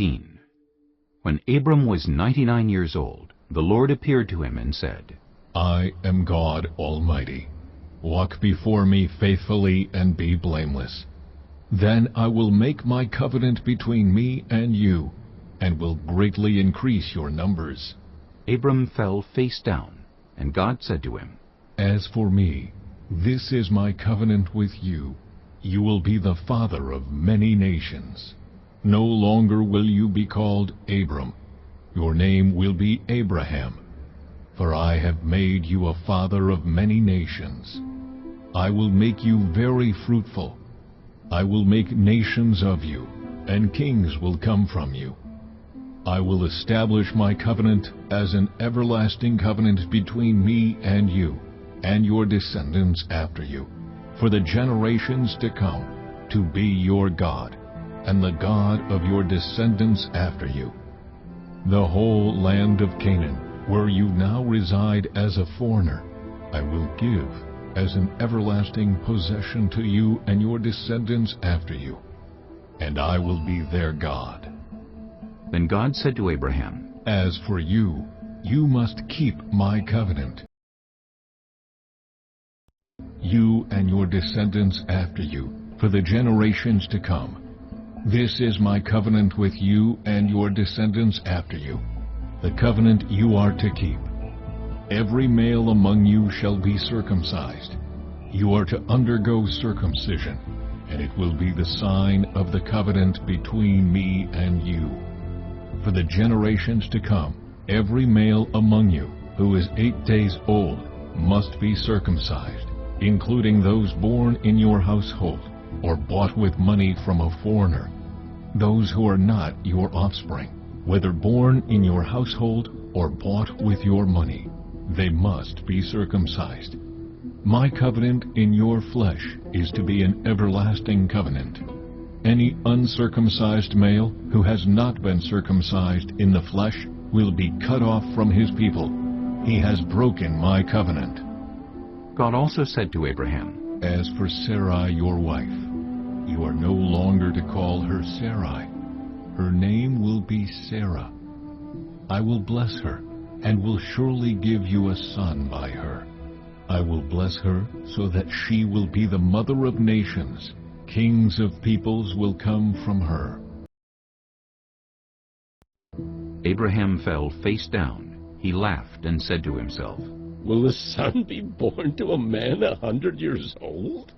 17. When Abram was 99 years old, the Lord appeared to him and said, I am God Almighty. Walk before me faithfully and be blameless. Then I will make my covenant between me and you, and will greatly increase your numbers. Abram fell face down, and God said to him, As for me, this is my covenant with you. You will be the father of many nations. No longer will you be called Abram. Your name will be Abraham. For I have made you a father of many nations. I will make you very fruitful. I will make nations of you, and kings will come from you. I will establish my covenant as an everlasting covenant between me and you, and your descendants after you, for the generations to come, to be your God, and the God of your descendants after you. The whole land of Canaan, where you now reside as a foreigner, I will give as an everlasting possession to you and your descendants after you, and I will be their God. Then God said to Abraham, As for you, you must keep my covenant. You and your descendants after you, for the generations to come. This is my covenant with you and your descendants after you, the covenant you are to keep. Every male among you shall be circumcised. You are to undergo circumcision, and it will be the sign of the covenant between me and you. For the generations to come, every male among you who is 8 days old must be circumcised, including those born in your household or bought with money from a foreigner, those who are not your offspring, whether born in your household or bought with your money. They must be circumcised. My covenant in your flesh is to be an everlasting covenant. Any uncircumcised male who has not been circumcised in the flesh will be cut off from his people. He has broken my covenant. God also said to Abraham, As for Sarai your wife, you are no longer to call her Sarai. Her name will be Sarah. I will bless her, and will surely give you a son by her. I will bless her so that she will be the mother of nations. Kings of peoples will come from her. Abraham fell face down. He laughed and said to himself, Will a son be born to a man 100 years old?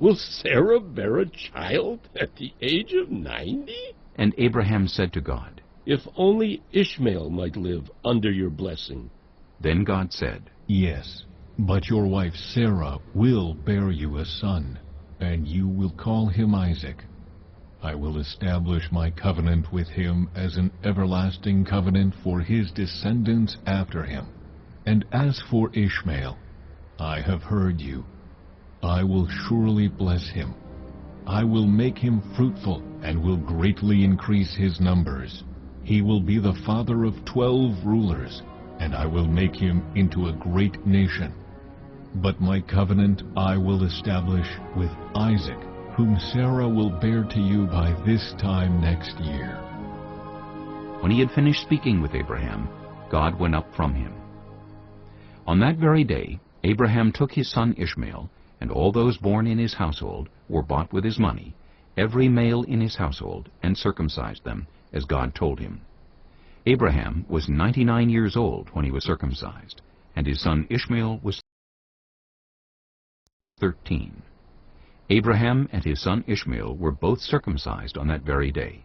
Will Sarah bear a child at the age of 90? And Abraham said to God, If only Ishmael might live under your blessing. Then God said, Yes, but your wife Sarah will bear you a son, and you will call him Isaac. I will establish my covenant with him as an everlasting covenant for his descendants after him. And as for Ishmael, I have heard you. I will surely bless him. I will make him fruitful and will greatly increase his numbers. He will be the father of 12 rulers, and I will make him into a great nation. But my covenant I will establish with Isaac, whom Sarah will bear to you by this time next year. When he had finished speaking with Abraham, God went up from him. On that very day, Abraham took his son Ishmael, and all those born in his household were bought with his money, every male in his household, and circumcised them, as God told him. Abraham was 99 years old when he was circumcised, and his son Ishmael was 13. Abraham and his son Ishmael were both circumcised on that very day,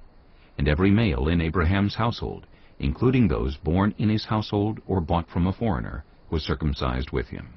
and every male in Abraham's household, including those born in his household or bought from a foreigner, was circumcised with him.